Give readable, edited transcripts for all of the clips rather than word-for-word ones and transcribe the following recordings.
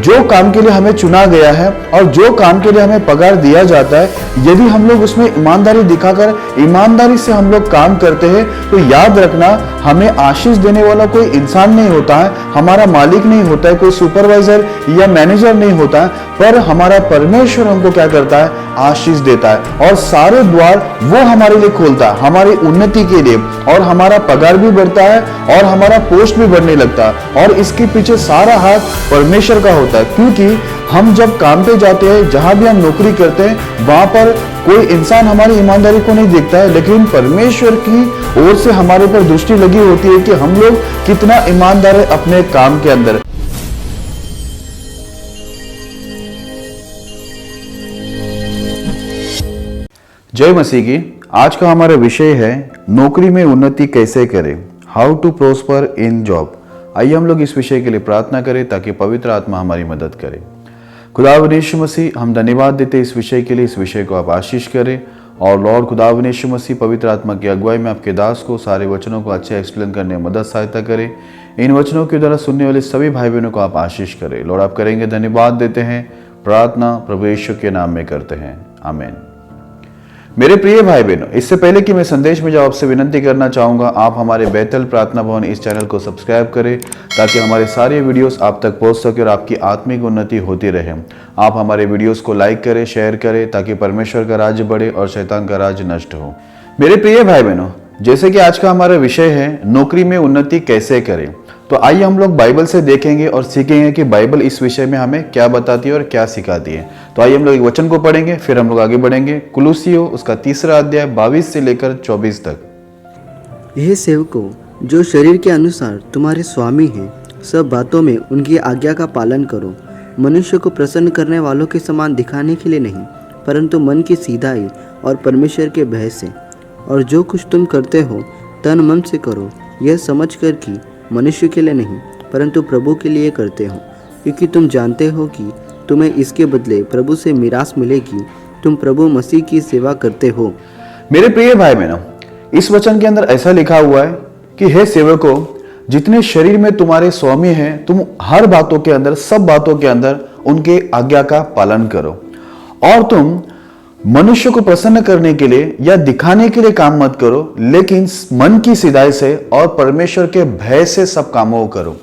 जो काम के लिए हमें चुना गया है और जो काम के लिए हमें पगार दिया जाता है, यदि हम लोग उसमें ईमानदारी दिखाकर ईमानदारी से हम लोग काम करते हैं, तो याद रखना हमें आशीष देने वाला कोई इंसान नहीं होता है, हमारा मालिक नहीं होता है, कोई सुपरवाइजर या मैनेजर नहीं होता है, पर हमारा परमेश्वर हमको क्या करता है, आशीष देता है और सारे द्वार वो हमारे लिए खोलता है, हमारी उन्नति के लिए, और हमारा पगार भी बढ़ता है और हमारा पोस्ट भी बढ़ने लगता है। और इसके पीछे सारा हाथ परमेश्वर का होता है, क्योंकि हम जब काम पे जाते हैं, जहां भी हम नौकरी करते हैं, वहां पर कोई इंसान हमारी ईमानदारी को नहीं देखता है, लेकिन परमेश्वर की ओर से हमारे पर दृष्टि लगी होती है कि हम लोग कितना ईमानदार है अपने काम के अंदर। जय मसीह की। आज का हमारा विषय है नौकरी में उन्नति कैसे करें, how to prosper in job. आइए हम लोग इस विषय के लिए प्रार्थना करें ताकि पवित्र आत्मा हमारी मदद करे। खुदावंद यीशु मसीह, हम धन्यवाद देते इस विषय के लिए, इस विषय को आप आशीष करें। और लॉर्ड खुदावंद यीशु मसीह, पवित्र आत्मा की अगुवाई में आपके दास को सारे वचनों को अच्छे एक्सप्लेन करने में मदद सहायता करें। इन वचनों के द्वारा सुनने वाले सभी भाई बहनों को आप आशीष करें। लॉर्ड आप करेंगे, धन्यवाद देते हैं। प्रार्थना प्रभु यीशु के नाम में करते हैं, आमीन। मेरे प्रिय भाई बहनों, इससे पहले कि मैं संदेश में जाऊं, आपसे विनंती करना चाहूंगा आप हमारे बेतल प्रार्थना भवन इस चैनल को सब्सक्राइब करें ताकि हमारे सारे वीडियोस आप तक पहुंच सके और आपकी आत्मिक उन्नति होती रहे। आप हमारे वीडियोस को लाइक करें, शेयर करें ताकि परमेश्वर का राज्य बढ़े और शैतान का राज्य नष्ट हो। मेरे प्रिय भाई बहनों, जैसे कि आज का हमारा विषय है नौकरी में उन्नति कैसे करें, तो आइए हम लोग बाइबल से देखेंगे और सीखेंगे कि बाइबल इस विषय में हमें क्या बताती है और क्या सिखाती है। तो आइए हम लोग एक वचन को पढ़ेंगे, फिर हम लोग आगे बढ़ेंगे। कुलुसियों उसका 3 अध्याय 22 से लेकर 24 तक। यह सेवकों, जो शरीर के अनुसार तुम्हारे स्वामी हैं, सब बातों में उनकी आज्ञा का पालन करो, मनुष्य को प्रसन्न करने वालों के समान दिखाने के लिए नहीं, परंतु मन की सीधाई और परमेश्वर के भय से। और जो कुछ तुम करते हो तन मन से करो, यह समझ कर कि मनुष्य के लिए नहीं परंतु प्रभु के लिए करते हो, क्योंकि तुम जानते हो कि तुम्हें इसके बदले प्रभु से मिरास मिलेगी। तुम प्रभु मसीह की सेवा करते हो। मेरे प्रिय भाई बहनों, इस वचन के अंदर ऐसा लिखा हुआ है कि हे सेवकों, जितने शरीर में तुम्हारे स्वामी हैं, तुम हर बातों के अंदर, सब बातों के अंदर उनके आज्ञा का पालन करो, और तुम मनुष्य को प्रसन्न करने के लिए या दिखाने के लिए काम मत करो, लेकिन मन की सीधाई से और परमेश्वर के भय से सब कामों को करो।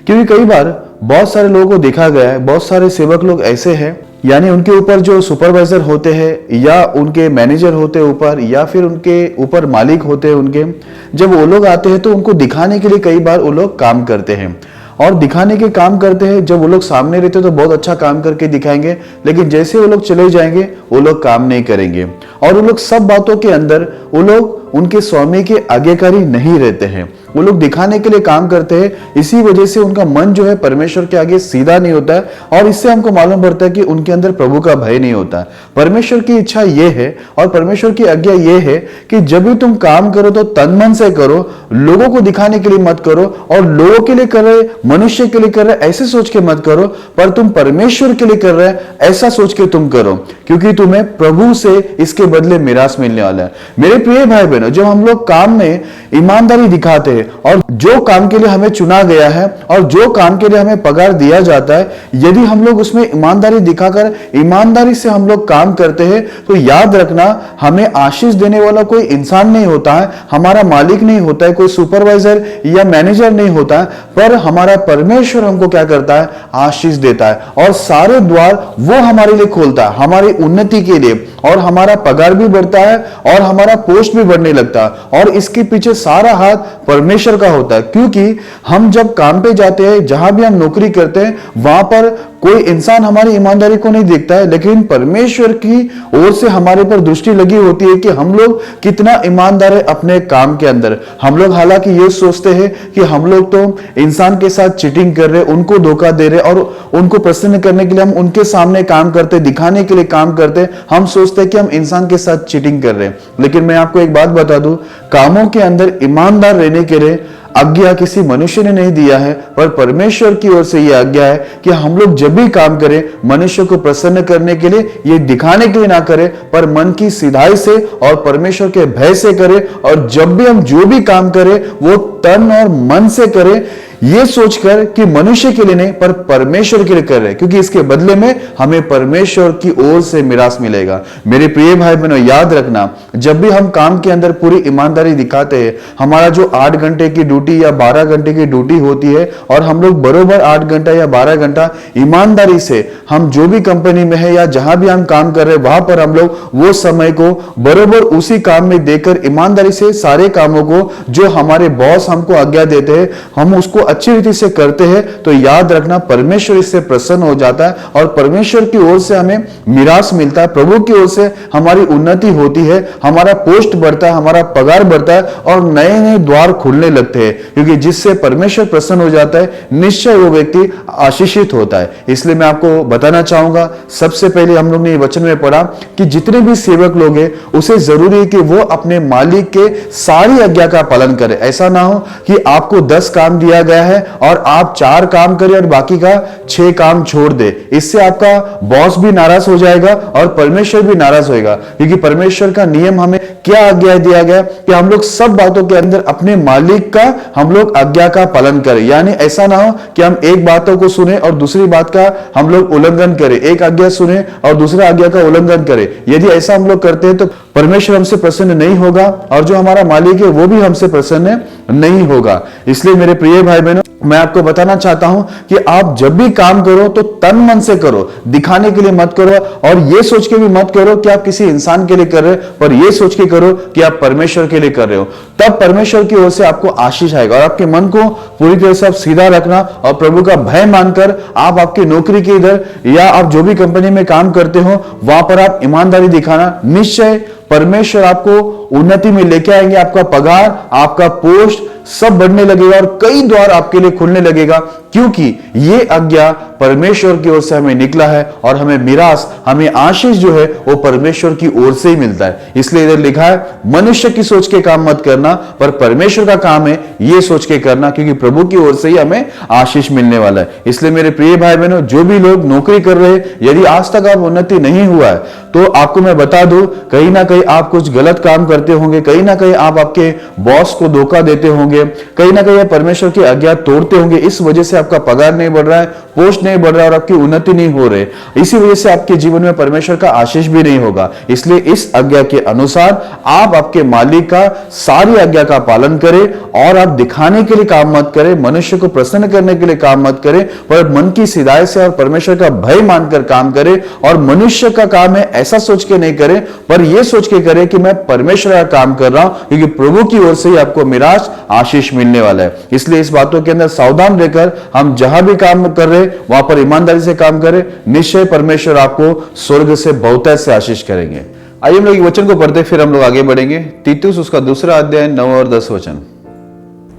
क्योंकि कई बार बहुत सारे लोगों को देखा गया है, बहुत सारे सेवक लोग ऐसे हैं, यानी उनके ऊपर जो सुपरवाइजर होते हैं या उनके मैनेजर होते हैं ऊपर, या फिर उनके ऊपर मालिक होते हैं उनके, जब वो लोग आते हैं तो उनको दिखाने के लिए कई बार वो लोग काम करते हैं। और दिखाने के काम करते हैं, जब वो लोग सामने रहते तो बहुत अच्छा काम करके दिखाएंगे, लेकिन जैसे वो लोग चले जाएंगे वो लोग काम नहीं करेंगे। और वो लोग सब बातों के अंदर वो लोग उनके स्वामी के आज्ञाकारी नहीं रहते हैं, वो लोग दिखाने के लिए काम करते हैं। इसी वजह से उनका मन जो है परमेश्वर के आगे सीधा नहीं होता है, और इससे हमको मालूम पड़ता है कि उनके अंदर प्रभु का भय नहीं होता है। परमेश्वर की इच्छा ये है और परमेश्वर की आज्ञा ये है कि जब भी तुम काम करो तो तन मन से करो, लोगों को दिखाने के लिए मत करो, और लोगों के लिए कर रहे, मनुष्य के लिए कर रहे ऐसे सोच के मत करो, पर तुम परमेश्वर के लिए कर रहे ऐसा सोच के तुम करो, क्योंकि तुम्हें प्रभु से इसके बदले मिरास मिलने वाला है। मेरे प्रिय भाई बहनों, जब हम लोग काम में ईमानदारी दिखाते हैं और जो काम के लिए हमें चुना गया है और जो काम के लिए हमें पगार दिया जाता है, यदि हम लोग उसमें ईमानदारी दिखाकर ईमानदारी से हम लोग काम करते हैं, तो याद रखना हमें आशीष देने वाला कोई इंसान नहीं होता है, हमारा मालिक नहीं होता है, कोई सुपरवाइजर या मैनेजर नहीं होता है, पर हमारा परमेश्वर हमको क्या करता है, आशीष देता है और सारे द्वार वो हमारे लिए खोलता है, हमारी उन्नति के लिए, और हमारा पगार भी बढ़ता है और हमारा पोस्ट भी बढ़ने लगता है। और इसके पीछे सारा हाथ परमेश्वर का होता है, क्योंकि हम जब काम पे जाते हैं, जहां भी हम नौकरी करते हैं, वहां पर कोई इंसान हमारी ईमानदारी को नहीं देखता है, लेकिन परमेश्वर की ओर से हमारे पर दृष्टि लगी होती है कि हम लोग कितना ईमानदार है अपने काम के अंदर। हम लोग हालांकि ये सोचते हैं कि हम लोग तो इंसान के साथ चीटिंग कर रहे, उनको धोखा दे रहे, और उनको प्रसन्न करने के लिए हम उनके सामने काम करते, दिखाने के लिए काम करते, हम सोचते हैं कि हम इंसान के साथ चीटिंग कर रहे हैं। लेकिन मैं आपको एक बात बता दूं, कामों के अंदर ईमानदार रहने के लिए आज्ञा किसी मनुष्य ने नहीं दिया है, पर परमेश्वर की ओर से यह आज्ञा है कि हम लोग जब भी काम करें मनुष्य को प्रसन्न करने के लिए, ये दिखाने के लिए ना करें, पर मन की सीधाई से और परमेश्वर के भय से करें। और जब भी हम जो भी काम करें वो तन और मन से करें, ये सोचकर कि मनुष्य के लिए नहीं पर परमेश्वर के लिए कर रहे हैं, क्योंकि इसके बदले में हमें परमेश्वर की ओर से मिरास मिलेगा। मेरे प्रिय भाई बहनों, याद रखना, जब भी हम काम के अंदर पूरी ईमानदारी दिखाते हैं, हमारा जो 8 घंटे की ड्यूटी या 12 घंटे की ड्यूटी होती है और हम लोग बरोबर 8 घंटा या 12 घंटा ईमानदारी से हम जो भी कंपनी में है या जहां भी हम काम कर रहे हैं वहां पर हम लोग वो समय को बरोबर उसी काम में देकर ईमानदारी से सारे कामों को जो हमारे बॉस हमको आज्ञा देते हैं हम उसको अच्छी रीति से करते हैं, तो याद रखना परमेश्वर इससे प्रसन्न हो जाता है और परमेश्वर की ओर से हमें मिरास मिलता है, प्रभु की ओर से हमारी उन्नति होती है, हमारा पोस्ट बढ़ता है, हमारा पगार बढ़ता है और नए नए द्वार खुलने लगते हैं, क्योंकि जिससे परमेश्वर प्रसन्न हो जाता है निश्चय वो व्यक्ति आशीषित होता है। इसलिए मैं आपको बताना चाहूंगा, सबसे पहले हम लोग ने वचन में पढ़ा कि जितने भी सेवक लोग हैं उसे जरूरी है कि वो अपने मालिक के सारी आज्ञा का पालन करें। ऐसा ना हो कि आपको 10 काम दिया गया है और आप 4 काम करें और बाकी का 6 काम छोड़ दे। इससे आपका बॉस भी नाराज हो जाएगा और परमेश्वर भी नाराज होएगा, क्योंकि परमेश्वर का नियम हमें क्या आज्ञा दिया गया कि हम लोग सब बातों के अंदर अपने मालिक का हम लोग आज्ञा का पालन करें। यानी ऐसा ना हो कि हम एक बातों को सुने और दूसरी बात का हम लोग उल्लंघन करें, एक आज्ञा सुने और दूसरा आज्ञा का उल्लंघन करें। यदि ऐसा हम लोग करते हैं तो परमेश्वर हमसे प्रसन्न नहीं होगा और जो हमारा मालिक है वो भी हमसे प्रसन्न नहीं होगा। इसलिए मेरे प्रिय भाई बहनों, मैं आपको बताना चाहता हूं कि आप जब भी काम करो तो तन मन से करो, दिखाने के लिए मत करो और ये सोच के भी मत करो कि आप किसी इंसान के लिए कर रहे हो, पर ये सोच के करो कि आप परमेश्वर के लिए कर रहे हो। तब परमेश्वर की ओर से आपको आशीष आएगा और आपके मन को पूरी तरह से आप सीधा रखना और प्रभु का भय मानकर आप आपकी नौकरी के इधर या आप जो भी कंपनी में काम करते हो वहां पर आप ईमानदारी दिखाना, निश्चय परमेश्वर आपको उन्नति में लेके आएंगे। आपका पगार, आपका पोस्ट सब बढ़ने लगेगा और कई द्वार आपके लिए खुलने लगेगा, क्योंकि ये आज्ञा परमेश्वर की ओर से हमें निकला है और हमें मिरास, हमें आशीष जो है वो परमेश्वर की ओर से ही मिलता है। इसलिए इधर लिखा है मनुष्य की सोच के काम मत करना, पर परमेश्वर का काम है ये सोच के करना, क्योंकि प्रभु की ओर से ही हमें आशीष मिलने वाला है। इसलिए मेरे प्रिय भाई बहनों, जो भी लोग नौकरी कर रहे हैं, यदि आज तक आप उन्नति नहीं हुआ है तो आपको मैं बता दूं, कहीं ना कहीं आप कुछ गलत काम करते होंगे, कहीं ना कहीं आप आपके बॉस को धोखा देते होंगे, कहीं ना कहीं परमेश्वर की आज्ञा तोड़ते होंगे। इस वजह से आपका पगार नहीं बढ़ रहा है, पोस्ट नहीं बढ़ रहा है और आपकी उन्नति नहीं हो रही। इसी वजह से आपके जीवन में परमेश्वर का आशीष भी नहीं होगा। इसलिए इस आज्ञा के अनुसार आप आपके मालिक का सारी आज्ञा का पालन करें और आप दिखाने के लिए काम मत करें, मनुष्य को प्रसन्न करने के लिए काम मत करें, पर मन की सीधाई से और परमेश्वर का भय मानकर काम करें। और मनुष्य का काम है ऐसा सोच के नहीं करें, पर यह सोच के करें कि मैं परमेश्वर का काम कर रहा हूं, क्योंकि प्रभु की ओर से ही आपको मिरास, आशीष मिलने वाला है। इसलिए इस बातों के अंदर सावधान रहकर हम जहां भी काम कर रहे वहां पर ईमानदारी से काम करें, निश्चय परमेश्वर आपको स्वर्ग से बहुतायत से आशीष करेंगे। आइए हम लोग वचन को पढ़ते फिर हम लोग आगे बढ़ेंगे। तीतुस उसका 2 अध्याय 9 और 10 वचन।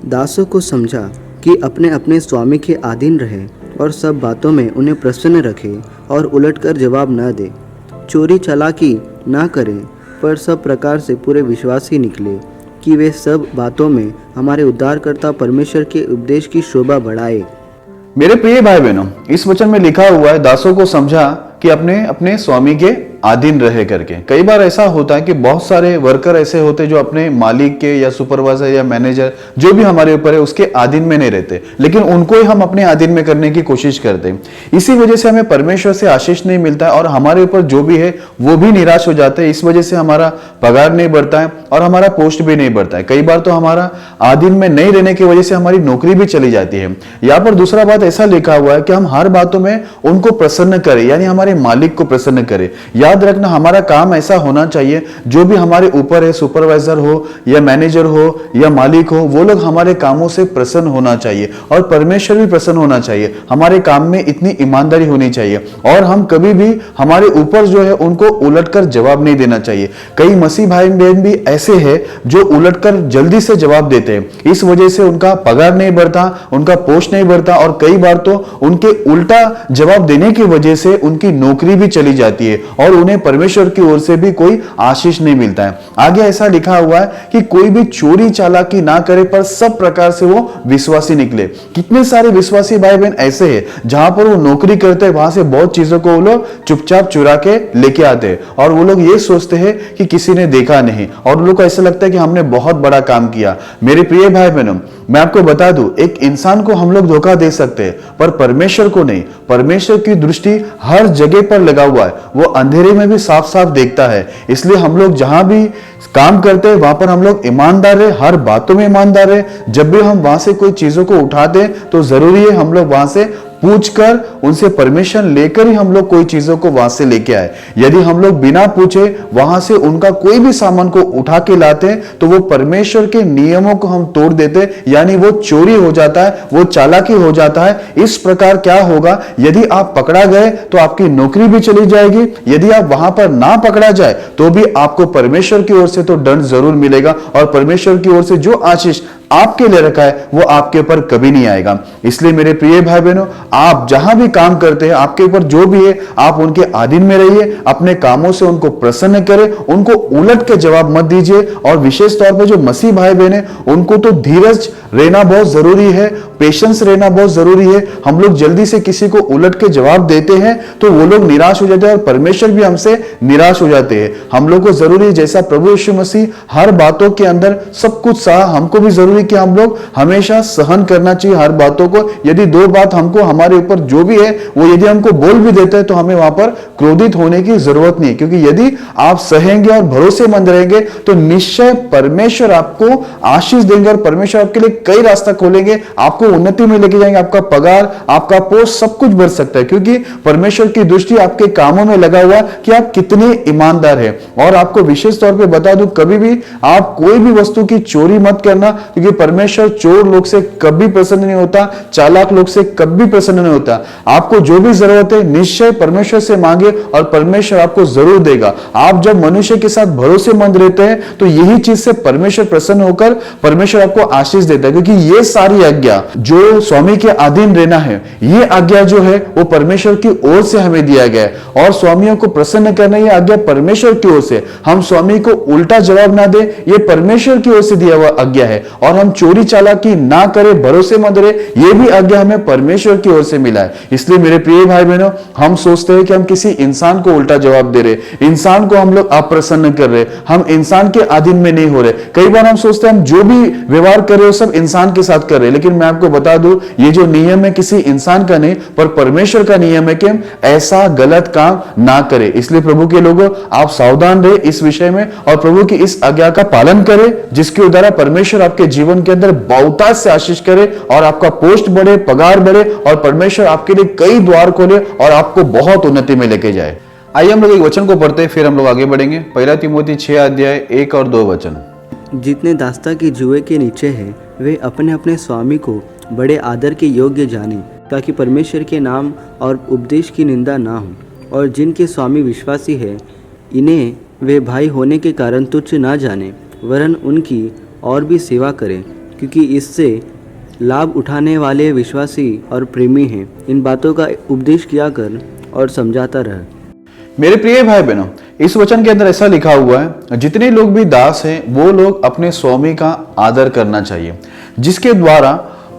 दासों को समझा कि अपने अपने स्वामी के अधीन रहे और सब बातों में उन्हें प्रसन्न रखे और उलटकर जवाब न दे, चोरी चालाकी ना करें, पर सब प्रकार से पूरे विश्वासी निकले कि वे सब बातों में हमारे उद्धारकर्ता परमेश्वर के उपदेश की शोभा बढ़ाए। मेरे प्रिय भाई बहनों, इस वचन में लिखा हुआ है दासों को समझा कि अपने अपने स्वामी के अधीन रहे करके। कई बार ऐसा होता है कि बहुत सारे वर्कर ऐसे होते जो अपने मालिक के या सुपरवाइजर या मैनेजर जो भी हमारे ऊपर है उसके अधीन में नहीं रहते, लेकिन उनको ही हम अपने अधीन में करने की कोशिश करते हैं। इसी वजह से हमें परमेश्वर से आशीष नहीं मिलता है और हमारे ऊपर जो भी है वो भी निराश हो जाते हैं। इस वजह से हमारा पगार नहीं बढ़ता है और हमारा पोस्ट भी नहीं बढ़ता है। कई बार तो हमारा अधीन में नहीं रहने की वजह से हमारी नौकरी भी चली जाती है। यहाँ पर दूसरा बात ऐसा लिखा हुआ है कि हम हर बातों में उनको प्रसन्न करें, यानी हमारे मालिक को प्रसन्न करें। याद रखना, हमारा काम ऐसा होना चाहिए, जो भी हमारे ऊपर है, सुपरवाइजर हो या मैनेजर हो या मालिक हो, वो लोग हमारे कामों से प्रसन्न होना चाहिए और परमेश्वर भी प्रसन्न होना चाहिए। हमारे काम में इतनी ईमानदारी होनी चाहिए और हम कभी भी हमारे ऊपर जो है उनको उलटकर जवाब नहीं देना चाहिए। कई मसीह भाई बहन भी ऐसे हैं जो उलटकर जल्दी से जवाब देते हैं, इस वजह से उनका पगार नहीं बढ़ता, उनका पोस्ट नहीं बढ़ता और कई बार तो उनके उल्टा जवाब देने की वजह से उनकी नौकरी भी चली जाती है और उन्हें परमेश्वर की ओर से भी कोई आशीष नहीं मिलता है। आगे ऐसा लिखा हुआ है कि कोई भी चोरी चालाकी ना करे, पर सब प्रकार से वो विश्वासी निकले। कितने सारे विश्वासी भाई बहन ऐसे हैं जहां पर वो नौकरी करते हैं, वहां से बहुत चीजों को वो लोग चुपचाप चुरा के लेके आते हैं और वो लोग ये सोचते हैं कि किसी ने देखा नहीं और उन लोग को ऐसा लगता है कि हमने बहुत बड़ा काम किया। मेरे प्रिय भाई बहनों, मैं आपको बता दूं, एक इंसान को हम लोग धोखा दे सकते हैं पर परमेश्वर को नहीं। परमेश्वर की दृष्टि हर जगह पर लगा हुआ है, वो अंधेरे में भी साफ साफ देखता है। इसलिए हम लोग जहां भी काम करते हैं वहां पर हम लोग ईमानदार रहे, हर बातों में ईमानदार रहे। जब भी हम वहां से कोई चीजों को उठाते हैं तो जरूरी है हम लोग वहां से पूछकर, उनसे परमिशन लेकर ही हम लोग कोई चीजों को वहां से लेके आए। यदि हम लोग बिना पूछे वहां से उनका कोई भी सामान को उठा के लाते हैं तो वो परमेश्वर के नियमों को हम तोड़ देते हैं, यानी वो चोरी हो जाता है, वो चालाकी हो जाता है। इस प्रकार क्या होगा, यदि आप पकड़ा गए तो आपकी नौकरी भी चली जाएगी। यदि आप वहां पर ना पकड़ा जाए तो भी आपको परमेश्वर की ओर से तो दंड जरूर मिलेगा, और परमेश्वर की ओर से जो आशीष आपके लिए रखा है वो आपके ऊपर कभी नहीं आएगा। इसलिए मेरे प्रिय भाई बहनों, आप जहां भी काम करते हैं, आपके ऊपर जो भी है, आप उनके अधीन में रहिए। अपने कामों से उनको प्रसन्न करें, उनको उलट के जवाब मत दीजिए। और विशेष तौर पर जो मसीह भाई बहन है, उनको तो धीरज रहना बहुत जरूरी है, पेशेंस रहना बहुत जरूरी है। हम लोग जल्दी से किसी को उलट के जवाब देते हैं तो वो लोग निराश हो जाते हैं, और परमेश्वर भी हमसे निराश हो जाते हैं। हम लोग को जरूरी है, जैसा प्रभु यीशु मसीह हर बातों के अंदर सब कुछ सहा, हमको भी जरूरी कि हम लोग हमेशा सहन करना चाहिए हर बातों को। यदि दो बात हमको हमारे ऊपर जो भी है वो यदि हमको बोल भी देते हैं तो हमें वहां पर क्रोधित होने की जरूरत नहीं, क्योंकि यदि आप सहेंगे और भरोसेमंद रहेंगे तो निश्चय परमेश्वर आपको आशीष देंगे, और परमेश्वर आपके लिए कई रास्ता खोलेंगे, आपको उन्नति में लेके जाएंगे। आपका पगार, आपका पोस्ट, सब कुछ बढ़ सकता है, क्योंकि परमेश्वर की दृष्टि आपके कामों में लगा हुआ कि आप कितने ईमानदार हैं। और आपको विशेष तौर पे बता दूं, कभी भी आप कोई भी वस्तु की चोरी मत करना, क्योंकि परमेश्वर चोर लोग से कभी प्रसन्न नहीं होता, चालाक लोग से कभी प्रसन्न नहीं होता। आपको जो भी जरूरत है निश्चय परमेश्वर से मांगे और परमेश्वर आपको जरूर देगा। आप जब मनुष्य के साथ भरोसेमंद रहते हैं तो यही चीज से परमेश्वर प्रसन्न होकर परमेश्वर आपको आशीष देता है, क्योंकि ये सारी आज्ञा जो स्वामी के अधीन रहना है, ये आज्ञा जो है वो परमेश्वर की ओर से हमें दिया गया है। और स्वामियों को प्रसन्न करना ये आज्ञा परमेश्वर की ओर से, हम स्वामी को उल्टा जवाब ना दे, ये परमेश्वर की ओर से दिया हुआ आज्ञा है। और हम चोरी चालाकी ना करें, भरोसेमंद रहे, ये भी आज्ञा हमें परमेश्वर की ओर से मिला है। इसलिए मेरे प्रिय भाई बहनों, हम सोचते हैं कि हम किसी इंसान को उल्टा जवाब दे रहे, इंसान को हम लोग अप्रसन्न कर रहे, हम इंसान के अधीन में नहीं हो रहे। कई बार हम सोचते हैं हम जो भी व्यवहार कर रहे हो सब इंसान के साथ कर रहे, लेकिन मैं आपको बता दूं ये जो नियम है किसी इंसान का नहीं पर परमेश्वर का नियम है कि हम ऐसा गलत काम ना करें। इसलिए प्रभु के लोगों, आप सावधान रहे इस विषय में और प्रभु की इस आज्ञा का पालन करें, जिसके द्वारा परमेश्वर आपके जीवन के अंदर बहुतायत से आशीष करे और आपका पोस्ट बढ़े, पगार बढ़े, और परमेश्वर आपके लिए कई द्वार खोले और आपको बहुत उन्नति में लेके जाए। आइए हम लोग एक वचन को पढ़ते हैं, फिर हम लोग आगे बढ़ेंगे। 1 तीमुथी 6 अध्याय 1 और 2 वचन। जितने दास्ता के जुए के नीचे हैं वे अपने अपने स्वामी को बड़े आदर के योग्य जाने, ताकि परमेश्वर के नाम और उपदेश की निंदा ना हो। और जिनके स्वामी विश्वासी है, इन्हें वे भाई होने के कारण तुच्छ ना जाने, वरन उनकी और भी सेवा करें, क्योंकि इससे लाभ उठाने वाले विश्वासी और प्रेमी हैं। इन बातों का उपदेश किया कर और समझाता रह। मेरे प्रिय भाई बहनों, इस वचन के अंदर ऐसा लिखा हुआ है, जितने लोग भी दास हैं वो लोग अपने स्वामी का आदर करना चाहिए, जिसके द्वारा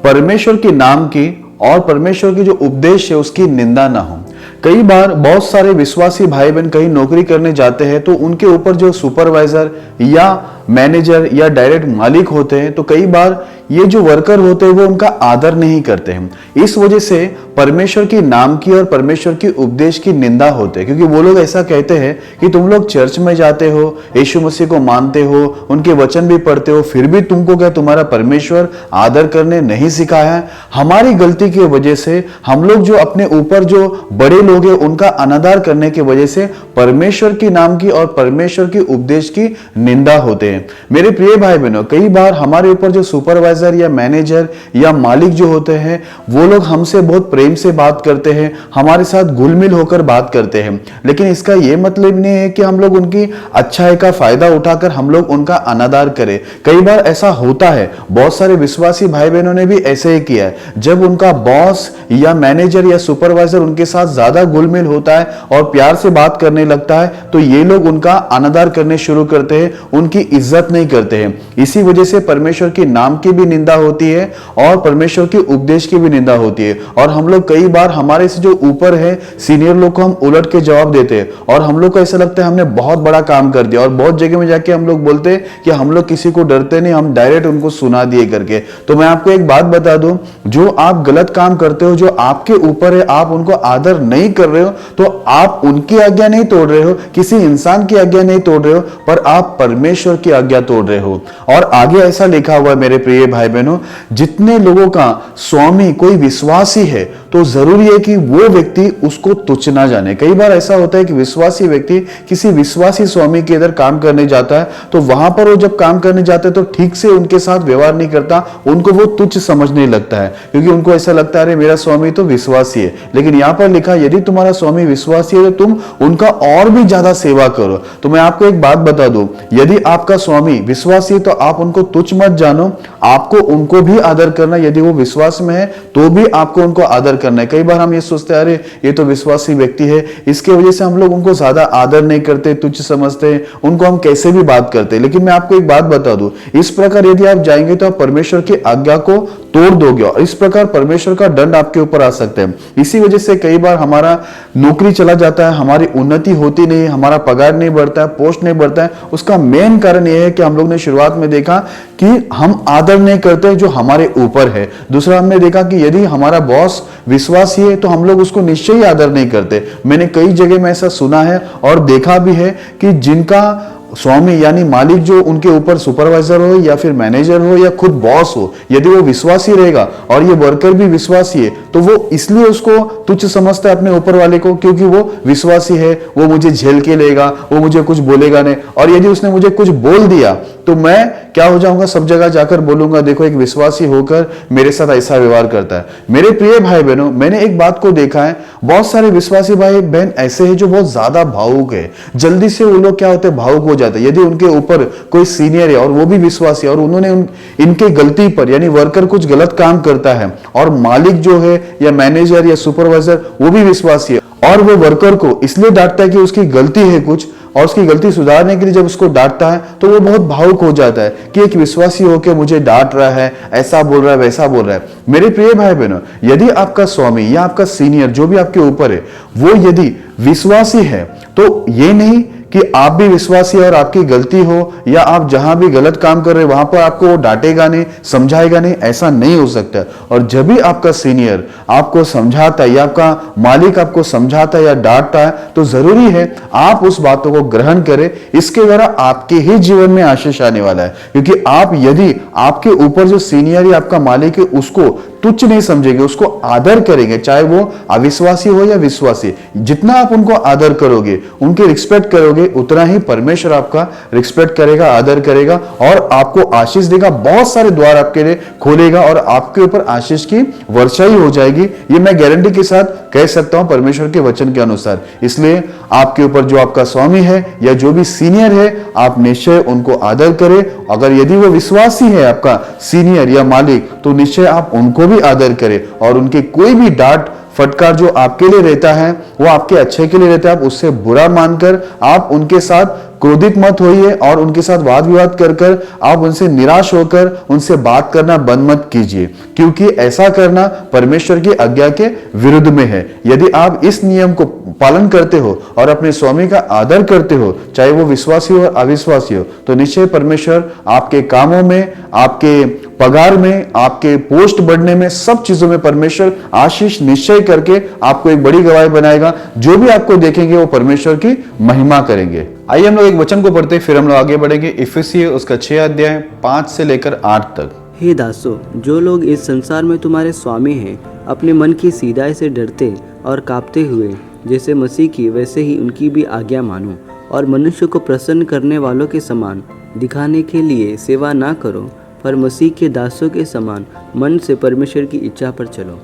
परमेश्वर के नाम की और परमेश्वर की जो उपदेश है उसकी निंदा ना हो। कई बार बहुत सारे विश्वासी भाई बहन कहीं नौकरी करने जाते हैं तो उनके ऊपर जो सुपरवाइजर या मैनेजर या डायरेक्ट मालिक होते हैं, तो कई बार ये जो वर्कर होते हैं वो उनका आदर नहीं करते हैं। इस वजह से परमेश्वर की नाम की और परमेश्वर की उपदेश की निंदा होते हैं, क्योंकि वो लोग ऐसा कहते हैं कि तुम लोग चर्च में जाते हो, यीशु मसीह को मानते हो, उनके वचन भी पढ़ते हो, फिर भी तुमको क्या तुम्हारा परमेश्वर आदर करने नहीं सिखाया है। हमारी गलती की वजह से हम लोग जो अपने ऊपर जो बड़े लोग हैं उनका अनादर करने की वजह से परमेश्वर की नाम की और परमेश्वर की उपदेश की निंदा होते हैं। मेरे प्रिय भाई बहनों, कई बार हमारे ऊपर जो सुपरवाइजर या मैनेजर या मालिक जो होते हैं वो लोग हमसे बहुत प्रेम से बात करते हैं, हमारे साथ घुल मिल होकर बात करते हैं, लेकिन इसका यह मतलब नहीं है कि हम लोग उनकी अच्छाई का फायदा उठाकर हम लोग उनका अनादर करें। कई बार ऐसा होता है, बहुत सारे विश्वासी भाई बहनों ने भी ऐसे ही किया है। जब उनका बॉस या मैनेजर या सुपरवाइजर उनके साथ ज्यादा घुल मिल होता है और प्यार से बात करने लगता है तो ये लोग उनका अनादर करने शुरू करते हैं, उनकी इज्जत नहीं करते हैं। इसी वजह से परमेश्वर की नाम की भी निंदा होती है और परमेश्वर के उपदेश की भी निंदा होती है। और हम लोग कई बार हमारे से जो ऊपर है सीनियर लोग को हम उलट के जवाब देते हैं और हम लोग को ऐसा लगता है हमने बहुत बड़ा काम कर दिया। और बहुत जगह में जाके हम लोग बोलते हैं कि हम लोग किसी को डरते नहीं, हम डायरेक्ट उनको सुना दिए करके। तो मैं आपको एक बात बता दूं, जो आप गलत काम करते हो, जो आपके ऊपर है, आप उनको आदर नहीं कर रहे हो, तो आप उनकी आज्ञा नहीं तोड़ रहे हो, किसी इंसान की आज्ञा नहीं तोड़ रहे हो, पर आप परमेश्वर की आज्ञा तोड़ रहे हो। और आगे ऐसा लिखा हुआ है मेरे प्रिय भाई बहनों, जितने लोगों का स्वामी कोई विश्वासी है तो जरूरी है कि वो व्यक्ति उसको तुच्छ ना जाने। कई बार ऐसा होता है कि विश्वासी व्यक्ति किसी विश्वासी स्वामी के इधर काम करने जाता है, तो वहां पर वो जब काम करने जाते हैं तो ठीक से उनके साथ व्यवहार नहीं करता, उनको वो तुच्छ समझने लगता है, क्योंकि उनको ऐसा लगता है अरे मेरा स्वामी तो विश्वासी है। लेकिन यहां पर लिखा यदि तुम्हारा स्वामी विश्वासी है तो तुम उनका और भी ज्यादा सेवा करो। तो मैं आपको एक बात बता दूं, यदि आपका स्वामी विश्वासी है तो आप उनको तुच्छ मत जानो, आपको उनको भी आदर करना। यदि वो विश्वास में है तो भी आपको उनको आदर करना है। कई बार हम ये सोचते हैं अरे ये तो विश्वासी व्यक्ति है, इसके वजह से हम लोग उनको ज्यादा आदर नहीं करते, तुच्छ समझते हैं, उनको हम कैसे भी बात करते हैं। लेकिन मैं आपको एक बात बता दूं, इस प्रकार यदि आप जाएंगे तो आप परमेश्वर की आज्ञा को तोड़ दोगे और इस प्रकार परमेश्वर का दंड आपके ऊपर आ सकता है। इसी वजह से कई बार हमारा नौकरी चला जाता है, हमारी उन्नति होती नहीं, हमारा पगार नहीं बढ़ता है, पोस्ट नहीं बढ़ता है। उसका मेन कारण यह है कि हम लोग ने शुरुआत में देखा कि हम आदर नहीं करते जो हमारे ऊपर है। दूसरा हमने देखा कि यदि हमारा बॉस विश्वासी है तो हम लोग उसको निश्चय ही आदर नहीं करते। मैंने कई जगह में ऐसा सुना है और देखा भी है कि जिनका स्वामी यानी मालिक जो उनके ऊपर सुपरवाइजर हो या फिर मैनेजर हो या खुद बॉस हो, यदि वो विश्वासी रहेगा और ये वर्कर भी विश्वासी है तो वो इसलिए उसको तुच्छ समझता है अपने ऊपर वाले को, क्योंकि वो विश्वासी है, वो मुझे झेल के लेगा, वो मुझे कुछ बोलेगा नहीं। और यदि उसने मुझे कुछ बोल दिया तो मैं क्या हो जाऊंगा, सब जगह जाकर बोलूंगा देखो एक विश्वासी होकर मेरे साथ ऐसा व्यवहार करता है। मेरे प्रिय भाई बहनों, मैंने एक बात को देखा है, बहुत सारे विश्वासी भाई बहन ऐसे हैं जो बहुत ज्यादा भावुक है। जल्दी से वो लोग क्या होते हैं, भावुक हो जाते हैं। यदि उनके ऊपर कोई सीनियर है और वो भी विश्वासी है और उन्होंने इनके गलती पर यानी वर्कर कुछ गलत काम करता है और मालिक जो है या मैनेजर या सुपरवाइजर वो भी विश्वासी है और वो वर्कर को इसलिए डांटता है कि उसकी गलती है कुछ और उसकी गलती सुधारने के लिए जब उसको डांटता है तो वो बहुत भावुक हो जाता है कि एक विश्वासी होकर मुझे डांट रहा है, ऐसा बोल रहा है, वैसा बोल रहा है। मेरे प्रिय भाई बहनों, यदि आपका स्वामी या आपका सीनियर जो भी आपके ऊपर है वो यदि विश्वासी है तो ये नहीं कि आप भी विश्वासी और आपकी गलती हो या आप जहां भी गलत काम कर रहे हैं वहां पर आपको वो डांटेगा नहीं, समझाएगा नहीं, ऐसा नहीं हो सकता। और जब भी आपका सीनियर आपको समझाता है या आपका मालिक आपको समझाता है या डांटता है तो जरूरी है आप उस बातों को ग्रहण करें। इसके द्वारा आपके ही जीवन में आशीष आने वाला है, क्योंकि आप यदि आपके ऊपर जो सीनियर या आपका मालिक है उसको तुच्छ नहीं समझेंगे, उसको आदर करेंगे, चाहे वो अविश्वासी हो या विश्वासी। जितना आप उनको आदर करोगे, उनके रिस्पेक्ट करोगे, उतना ही परमेश्वर आपका रिस्पेक्ट करेगा, आदर करेगा और आपको आशीष देगा। बहुत सारे द्वार आपके लिए खोलेगा और आपके ऊपर आशीष की वर्षा ही हो जाएगी। ये मैं गारंटी के साथ कह सकता हूं परमेश्वर के वचन के अनुसार। इसलिए आपके ऊपर जो आपका स्वामी है या जो भी सीनियर है, आप निश्चय उनको आदर करें। अगर यदि वो विश्वासी है आपका सीनियर या मालिक तो निश्चय आप उनको भी आदर करें और उनके कोई भी डांट फटकार जो आपके लिए रहता है वो आपके अच्छे के लिए रहता है। आप उससे बुरा मानकर आप उनके साथ क्रोधित मत होइए और उनके साथ वाद विवाद कर कर आप उनसे निराश होकर उनसे बात करना बंद मत कीजिए, क्योंकि ऐसा करना परमेश्वर की आज्ञा के विरुद्ध में है। यदि आप इस नियम को पालन करते हो और अपने स्वामी का आदर करते हो, चाहे वो विश्वासी हो अविश्वासी हो, तो निश्चय परमेश्वर आपके कामों में, आपके पगार में, आपके पोस्ट बढ़ने में, सब चीजों में परमेश्वर आशीष निश्चय करके आपको एक बड़ी गवाही बनाएगा। जो भी आपको देखेंगे वो परमेश्वर की महिमा करेंगे। आइए हम लोग एक वचन को पढ़ते फिर हम लोग आगे बढ़ेंगे। इफिसियों उसका 6 अध्याय 5 से लेकर 8 तक। हे दासों, जो लोग इस संसार में तुम्हारे स्वामी हैं, अपने मन की सीधाई से डरते और कांपते हुए जैसे मसीह की वैसे ही उनकी भी आज्ञा मानो और मनुष्य को प्रसन्न करने वालों के समान दिखाने के लिए सेवा ना करो, पर मसीह के दासों के समान मन से परमेश्वर की इच्छा पर चलो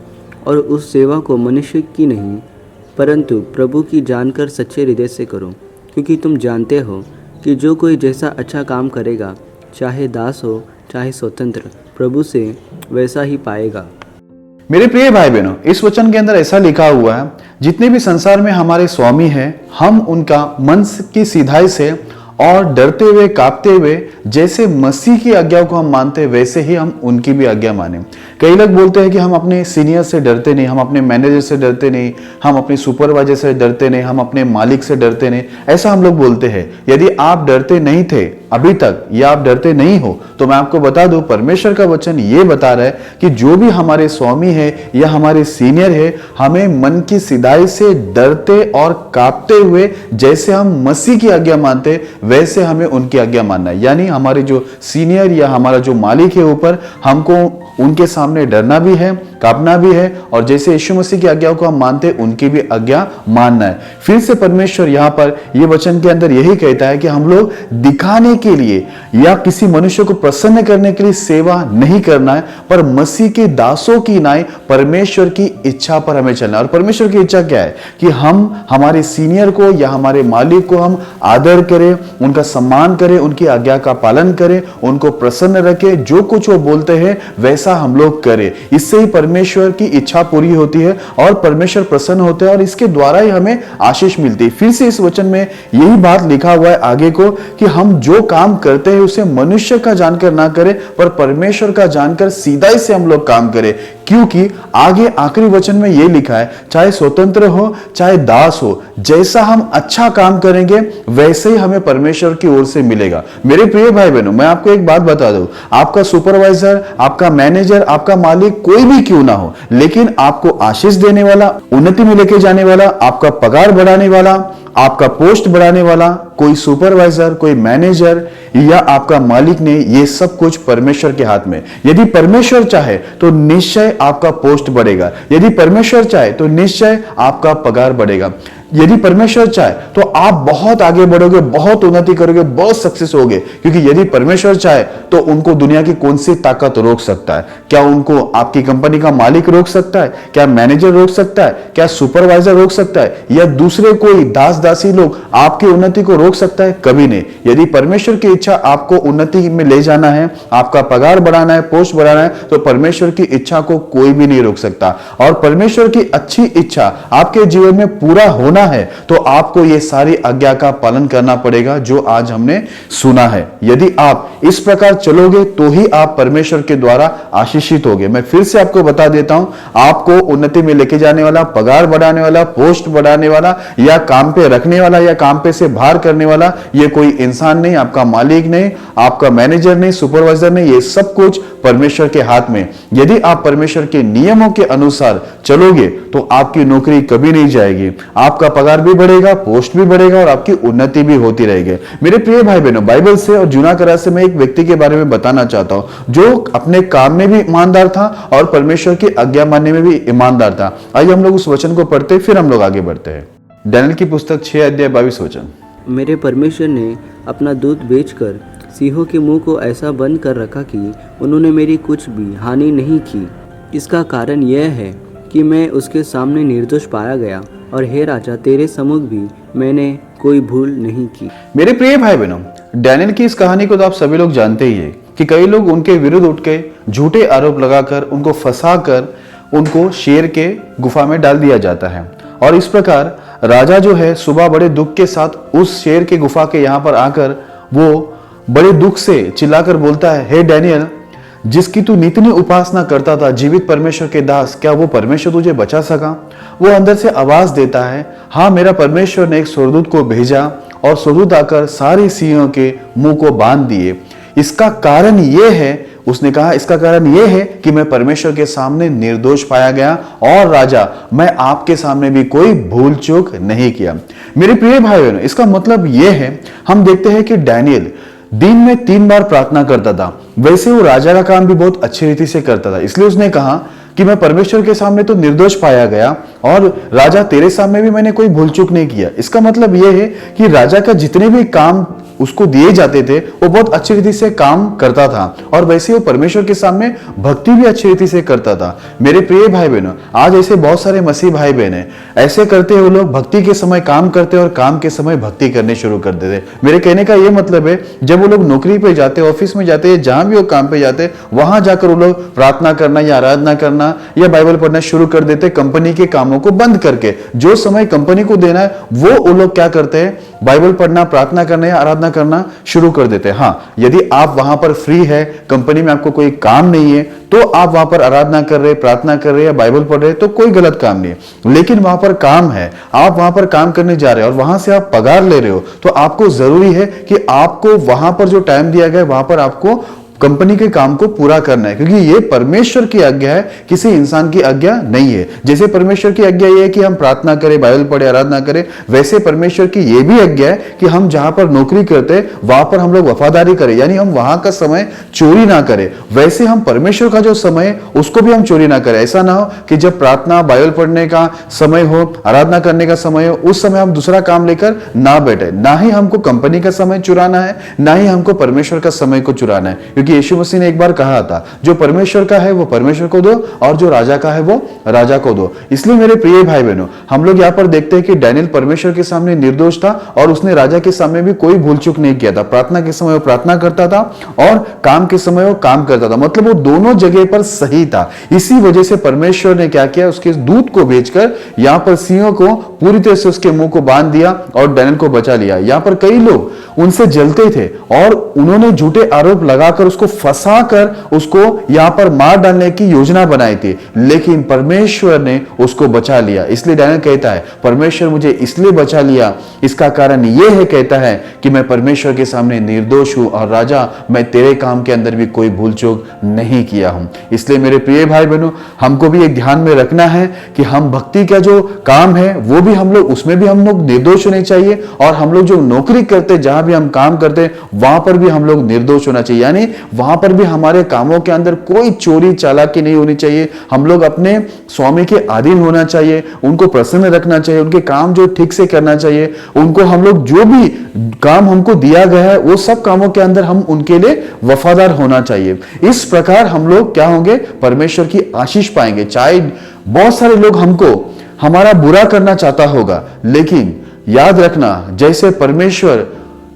और उस सेवा को मनुष्य की नहीं परंतु प्रभु की जानकर सच्चे हृदय से करो, क्योंकि तुम जानते हो कि जो कोई जैसा अच्छा काम करेगा, चाहे दास हो चाहे स्वतंत्र, प्रभु से वैसा ही पाएगा। मेरे प्रिय भाई बहनों, इस वचन के अंदर ऐसा लिखा हुआ है, जितने भी संसार में हमारे स्वामी हैं, हम उनका मन की सीधाई से और डरते हुए कांपते हुए जैसे मसीह की आज्ञा को हम मानते हैं वैसे ही हम उनकी भी आज्ञा माने। कई लोग बोलते हैं कि हम अपने सीनियर से डरते नहीं, हम अपने मैनेजर से डरते नहीं, हम अपने सुपरवाइजर से डरते नहीं, हम अपने मालिक से डरते नहीं, ऐसा हम लोग बोलते हैं। यदि आप डरते नहीं थे अभी तक या आप डरते नहीं हो तो मैं आपको बता दूं, परमेश्वर का वचन ये बता रहा है कि जो भी हमारे स्वामी है या हमारे सीनियर है, हमें मन की सिधाई से डरते और कांपते हुए जैसे हम मसीह की आज्ञा मानते वैसे हमें उनकी आज्ञा मानना है। यानी हमारे जो सीनियर या हमारा जो मालिक है ऊपर, हमको उनके सामने डरना भी है, कांपना भी है, और जैसे यीशु मसीह की आज्ञा को हम मानते उनकी भी आज्ञा मानना है। फिर से परमेश्वर यहाँ पर ये वचन के अंदर यही कहता है कि हम लोग दिखाने के लिए या किसी मनुष्य को प्रसन्न करने के लिए सेवा नहीं करना है, पर मसीह के दासों की नाई परमेश्वर की इच्छा पर हमें चलना है। और परमेश्वर की इच्छा क्या है कि हम हमारे सीनियर को या हमारे मालिक को हम आदर करें, उनका सम्मान करें, उनकी आज्ञा का पालन करें, उनको प्रसन्न रखें, जो कुछ वो बोलते हैं वैसा हम लोग करें। इससे ही परमेश्वर की इच्छा पूरी होती है और परमेश्वर प्रसन्न होते हैं और इसके द्वारा ही हमें आशीष मिलती है। फिर से इस वचन में यही बात लिखा हुआ है आगे को कि हम जो काम करते हैं उसे मनुष्य का जानकर ना करें, पर परमेश्वर का जानकर सीधाई से हम लोग काम करें। क्योंकि आगे आखिरी वचन में यह लिखा है, चाहे स्वतंत्र हो चाहे दास हो, जैसा हम अच्छा काम करेंगे वैसे ही हमें परमेश्वर की ओर से मिलेगा। मेरे प्रिय भाई बहनों, मैं आपको एक बात बता दूं, आपका सुपरवाइजर, आपका मैनेजर, आपका मालिक कोई भी क्यों ना हो, लेकिन आपको आशीष देने वाला, उन्नति में लेके जाने वाला, आपका पगार बढ़ाने वाला, आपका पोस्ट बढ़ाने वाला कोई सुपरवाइजर, कोई मैनेजर या आपका मालिक ने, ये सब कुछ परमेश्वर के हाथ में। यदि परमेश्वर चाहे तो निश्चय आपका पोस्ट बढ़ेगा, यदि परमेश्वर चाहे तो निश्चय आपका पगार बढ़ेगा, यदि परमेश्वर चाहे तो आप बहुत आगे बढ़ोगे, बहुत उन्नति करोगे, बहुत सक्सेस होगे। क्योंकि यदि परमेश्वर चाहे तो उनको दुनिया की कौन सी ताकत रोक सकता है? क्या उनको आपकी कंपनी का मालिक रोक सकता है? क्या मैनेजर रोक सकता है? क्या सुपरवाइजर रोक सकता है? या दूसरे कोई दास दासी लोग आपकी उन्नति को रोक सकता है? कभी नहीं। यदि परमेश्वर की इच्छा आपको उन्नति में ले जाना है, आपका पगार बढ़ाना है, पोस्ट बढ़ाना है, तो परमेश्वर की इच्छा को कोई भी नहीं रोक सकता। और परमेश्वर की अच्छी इच्छा आपके जीवन में पूरा होना है तो आपको यह सारी आज्ञा का पालन करना पड़ेगा जो आज हमने सुना है। यदि आप इस प्रकार चलोगे तो ही आप परमेश्वर के द्वारा आशीषित होगे। मैं फिर से आपको बता देता हूं, आपको उन्नति में लेके जाने वाला, पगार बढ़ाने वाला, पोस्ट बढ़ाने वाला, या काम पे रखने वाला, या काम पे से बाहर करने वाला, ये कोई इंसान नहीं, आपका मालिक नहीं, आपका मैनेजर नहीं, सुपरवाइजर नहीं, ये सब कुछ परमेश्वर के हाथ में। यदि आप परमेश्वर के नियमों के अनुसार चलोगे तो आपकी नौकरी कभी नहीं जाएगी, आपका पगार भी बढ़ेगा, पोस्ट भी बढ़ेगा और आपकी उन्नति भी होती रहेगी। मेरे प्रिय भाई बहनों, बाइबल से और जूना करार से मैं एक व्यक्ति के बारे में बताना चाहता हूं जो अपने काम में भी ईमानदार था और परमेश्वर की आज्ञा मानने में भी ईमानदार था। आइए हम लोग उस वचन को पढ़ते फिर हम लोग आगे बढ़ते हैं। डैनियल की पुस्तक 6 अध्याय 22 वचन। मेरे परमेश्वर ने अपना दूध बेचकर सिंहों के मुंह को ऐसा बंद कर रखा कि उन्होंने मेरी कुछ भी हानि नहीं की। इसका कारण यह है कि मैं उसके सामने निर्दोष पाया गया, और हे राजा, तेरे सम्मुख भी मैंने कोई भूल नहीं की। मेरे प्रिय भाई बहनों, डैनियल की इस कहानी को तो आप सभी लोग जानते ही है कि कई लोग उनके विरुद्ध उठ के झूठे आरोप लगाकर, उनको फंसाकर उनको शेर के गुफा में डाल दिया जाता है। और इस प्रकार राजा जो है सुबह बड़े दुख के साथ उस शेर के गुफा के यहाँ पर आकर वो बड़े दुख से चिल्लाकर बोलता है, हे डैनियल, जिसकी तू नित्य उपासना करता था, जीवित परमेश्वर के दास, क्या वो परमेश्वर तुझे बचा सका? वो अंदर से आवाज देता है, हाँ, मेरा परमेश्वर ने एक स्वर्गदूत को भेजा और स्वर्गदूत आकर सारे सिंहों के मुंह को बांध दिए। इसका कारण यह है, उसने कहा, इसका कारण यह है कि मैं परमेश्वर के सामने निर्दोष पाया गया और राजा, मैं आपके सामने भी कोई भूल चूक नहीं किया। मेरे प्रिय भाई बहनों, इसका मतलब यह है, हम देखते हैं कि डैनियल दिन में 3 बार प्रार्थना करता था। वैसे वो राजा का काम भी बहुत अच्छी रीति से करता था, इसलिए उसने कहा कि मैं परमेश्वर के सामने तो निर्दोष पाया गया और राजा, तेरे सामने भी मैंने कोई भूल चूक नहीं किया। इसका मतलब यह है कि राजा का जितने भी काम उसको दिए जाते थे वो बहुत अच्छी रीति से काम करता था और वैसे वो परमेश्वर के सामने भक्ति भी अच्छी रीति से करता था। मेरे प्रिय भाई बहनों, आज ऐसे बहुत सारे मसीह भाई बहन हैं, ऐसे करते हैं वो लोग, भक्ति के समय काम करते और काम के समय भक्ति करने शुरू कर देते। मेरे कहने का ये मतलब है, जब वो लोग नौकरी पे जाते, ऑफिस में जाते, जहां भी वो काम पे जाते, वहां जाकर वो लोग प्रार्थना करना या आराधना करना या बाइबल पढ़ना शुरू कर देते, कंपनी के कामों को बंद करके। जो समय कंपनी को देना है वो लोग क्या करते हैं, बाइबल पढ़ना, प्रार्थना करना या आराधना आराधना करना शुरू कर देते हैं। हाँ, यदि आप वहां पर फ्री है, कंपनी में आपको कोई काम नहीं है, तो आप वहां पर आराधना कर रहे, प्रार्थना कर रहे या बाइबल पढ़ रहे, तो कोई गलत काम नहीं है। लेकिन वहां पर काम है, आप वहां पर काम करने जा रहे हो और वहां से आप पगार ले रहे हो, तो आपको जरूरी है कि आपको वहां पर जो टाइम दिया गया है वहां पर आपको कंपनी के काम को पूरा करना है, क्योंकि ये परमेश्वर की आज्ञा है, किसी इंसान की आज्ञा नहीं है। जैसे परमेश्वर की आज्ञा ये है कि हम प्रार्थना करें, बाइबल पढ़े, आराधना करें, वैसे परमेश्वर की ये भी आज्ञा है कि हम जहां पर नौकरी करते हैं वहां पर हम लोग वफादारी करें, यानी हम वहां का समय चोरी ना करें। वैसे हम परमेश्वर का जो समय है उसको भी हम चोरी ना करें। ऐसा ना हो कि जब प्रार्थना, बाइबल पढ़ने का समय हो, आराधना करने का समय हो, उस समय हम दूसरा काम लेकर ना बैठे। ना ही हमको कंपनी का समय चुराना है, ना ही हमको परमेश्वर का समय को चुराना है, क्योंकि यीशु मसीह ने एक बार कहा था, जो परमेश्वर का है वो परमेश्वर को दो और जो राजा का है वो राजा को दो। इसलिए मेरे प्रिय भाई बहनों, हम लोग यहाँ पर देखते हैं कि डैनियल परमेश्वर के सामने निर्दोष था और उसने राजा के सामने भी कोई भूल चूक नहीं किया था। प्रार्थना के समय वो प्रार्थना करता था और काम के समय वो काम करता था, मतलब वो दोनों जगह पर सही था। इसी वजह से परमेश्वर ने क्या किया, उसके दूत को भेजकर यहाँ पर सिंहों को पूरी तरह से उसके मुंह को बांध दिया और डैनियल को बचा लिया। यहाँ पर कई लोग उनसे जलते थे और उन्होंने झूठे आरोप लगाकर उसको फंसाकर उसको यहां पर मार डालने की योजना बनाई थी, लेकिन परमेश्वर ने उसको बचा लिया। इसलिए डैनियल कहता है, परमेश्वर मुझे इसलिए बचा लिया, इसका कारण यह है, कहता है कि मैं परमेश्वर के सामने निर्दोष हूं और राजा मैं तेरे काम के अंदर भी कोई भूल चूक नहीं किया हूं। इसलिए मेरे प्रिय भाई बहनों, हमको भी एक ध्यान में रखना है कि हम भक्ति का जो काम है वो भी हम लोग, उसमें भी हम लोग निर्दोष होने चाहिए, और हम लोग जो नौकरी करते, जहां भी हम काम करते, वहां पर भी हम लोग निर्दोष होना चाहिए, यानी वहां पर भी हमारे कामों के अंदर कोई चोरी चालाकी नहीं होनी चाहिए। हम लोग अपने स्वामी के अधीन होना चाहिए, उनको प्रसन्न रखना चाहिए, उनके काम जो ठीक से करना चाहिए, उनको हम लोग जो भी काम हमको दिया गया है वो सब कामों के अंदर हम उनके लिए वफादार होना चाहिए। इस प्रकार हम लोग क्या होंगे, परमेश्वर की आशीष पाएंगे। चाहे बहुत सारे लोग हमको हमारा बुरा करना चाहता होगा, लेकिन याद रखना, जैसे परमेश्वर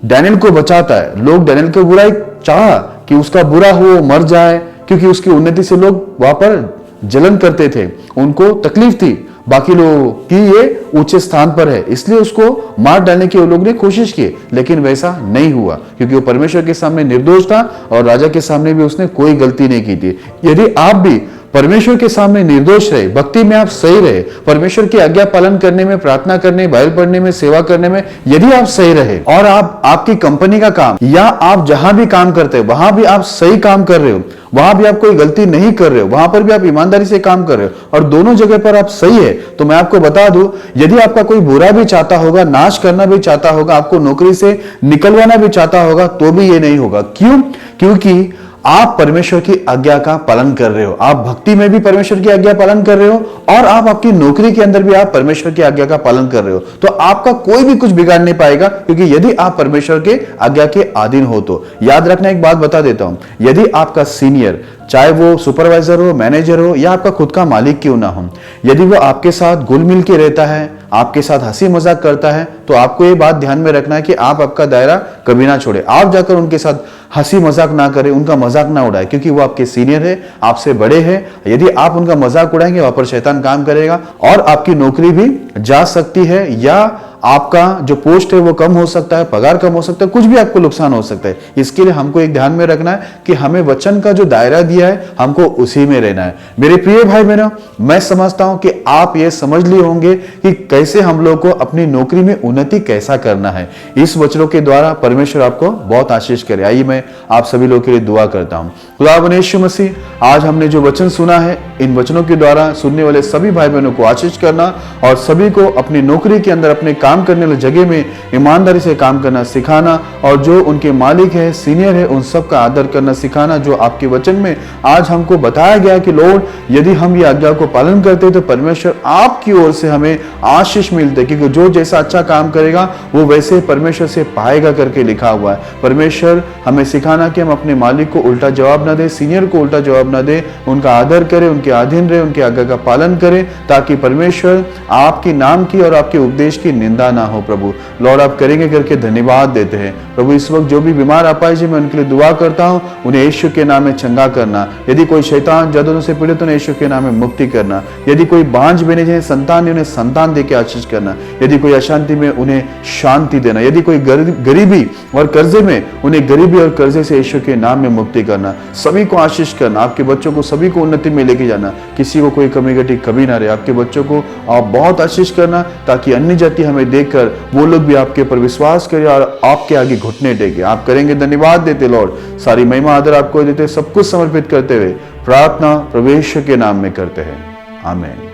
डैनियल को बचाता है, लोग डैनियल को बुराई चाहा कि उसका बुरा हो, मर जाए, क्योंकि उसकी उन्नति से लोग वहां पर जलन करते थे, उनको तकलीफ थी बाकी लोगों की ये ऊंचे स्थान पर है, इसलिए उसको मार डालने की वो लोग ने कोशिश की, लेकिन वैसा नहीं हुआ, क्योंकि वो परमेश्वर के सामने निर्दोष था और राजा के सामने भी उसने कोई गलती नहीं की थी। यदि आप भी परमेश्वर के सामने निर्दोष रहे, भक्ति में आप सही रहे, परमेश्वर की आज्ञा पालन करने में, प्रार्थना करने, बाइबल पढ़ने में, सेवा करने में यदि आप सही रहे, और आप आपकी कंपनी का काम या आप जहां भी काम करते हैं वहां भी आप सही काम कर रहे हो, वहां भी आप कोई गलती नहीं कर रहे हो, वहां पर भी आप ईमानदारी से काम कर रहे हो और दोनों जगह पर आप सही है, तो मैं आपको बता दूं, यदि आपका कोई बुरा भी चाहता होगा, नाश करना भी चाहता होगा, आपको नौकरी से निकलवाना भी चाहता होगा, तो भी ये नहीं होगा। क्यों? क्योंकि आप परमेश्वर की आज्ञा का पालन कर रहे हो, आप भक्ति में भी परमेश्वर की आज्ञा पालन कर रहे हो और आप आपकी नौकरी के अंदर भी आप परमेश्वर की आज्ञा का पालन कर रहे हो, तो आपका कोई भी कुछ बिगाड़ नहीं पाएगा, क्योंकि यदि आप परमेश्वर के आज्ञा के अधीन हो तो। याद रखना, एक बात बता देता हूं, यदि आपका सीनियर, चाहे वो सुपरवाइजर हो, मैनेजर हो या आपका खुद का मालिक क्यों ना हो, यदि वो आपके साथ घुल मिल के रहता है, आपके साथ हंसी मजाक करता है, तो आपको ये बात ध्यान में रखना है कि आप आपका दायरा कभी ना छोड़े। आप जाकर उनके साथ हंसी मजाक ना करें, उनका मजाक ना उड़ाए, क्योंकि वो आपके सीनियर है, आपसे बड़े हैं। यदि आप उनका मजाक उड़ाएंगे, वहां पर शैतान काम करेगा और आपकी नौकरी भी जा सकती है, या आपका जो पोस्ट है वो कम हो सकता है, पगार कम हो सकता है, कुछ भी आपको नुकसान हो सकता है। इसके लिए हमको एक ध्यान में रखना है कि हमें वचन का जो दायरा दिया है हमको उसी में रहना है। मेरे प्रिय भाई बहनों, मैं समझता हूं कि आप ये समझ लिए होंगे कि कैसे हम लोग को अपनी नौकरी में उन्नति कैसा करना है। इस वचनों के द्वारा परमेश्वर आपको बहुत आशीष करे। आइए मैं आप सभी लोगों के लिए दुआ करता हूं। खुदावंद यीशु मसीह, आज हमने जो वचन सुना है, इन वचनों के द्वारा सुनने वाले सभी भाई बहनों को आशीष करना और सभी को अपनी नौकरी के अंदर, अपने काम करने वाली जगह में ईमानदारी से काम करना सिखाना, और जो उनके मालिक है, सीनियर है, उन सब का आदर करना सिखाना, जो आपके वचन में आज हमको बताया गया कि लॉर्ड, यदि हम ये आज्ञा को पालन करते तो परमेश्वर आपकी ओर से हमें आशीष मिलते, क्योंकि जो जैसा अच्छा काम करेगा वो वैसे परमेश्वर से पाएगा करके लिखा हुआ है। परमेश्वर हमें सिखाना कि हम अपने मालिक को उल्टा जवाब ना दे, सीनियर को उल्टा जवाब ना दे, उनका आदर करें, उनके अधीन रहे, उनके आज्ञा का पालन करें, ताकि परमेश्वर आपके नाम की और आपके उपदेश की निंदा ना हो। प्रभु लॉर्ड, आप करेंगे करके धन्यवाद देते हैं। प्रभु इस वक्त जो भी बीमार अपाहिज है मैं उनके लिए दुआ करता हूँ, उन्हें यीशु के नाम में चंगा करना। यदि कोई शैतान जादुओं से पीड़ित उन्हें यीशु के नाम में मुक्ति करना। यदि कोई बांझ बने जिन्हें संतान नहीं उन्हें संतान देके आशीष करना। यदि कोई अशांति में उन्हें शांति देना। यदि कोई गरीबी और कर्जे में उन्हें गरीबी और कर्जे से यीशु के नाम में मुक्ति करना। सभी को आशीष करना, आपके बच्चों को सभी को उन्नति में लेके जाना, किसी को कोई कमी घटी कभी ना रहे। आपके बच्चों को आप बहुत आशीष करना ताकि अन्य जाति हमें देखकर वो लोग भी आपके ऊपर विश्वास करें और आपके आगे घुटने टेके। आप करेंगे, धन्यवाद देते लॉर्ड। सारी महिमा आदर आपको देते, सब कुछ समर्पित करते हुए प्रार्थना प्रभु यीशु के नाम में करते हैं, आमीन।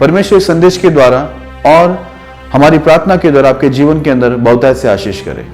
परमेश्वर इस संदेश के द्वारा और हमारी प्रार्थना के द्वारा आपके जीवन के अंदर बहुतायत से आशीष करे।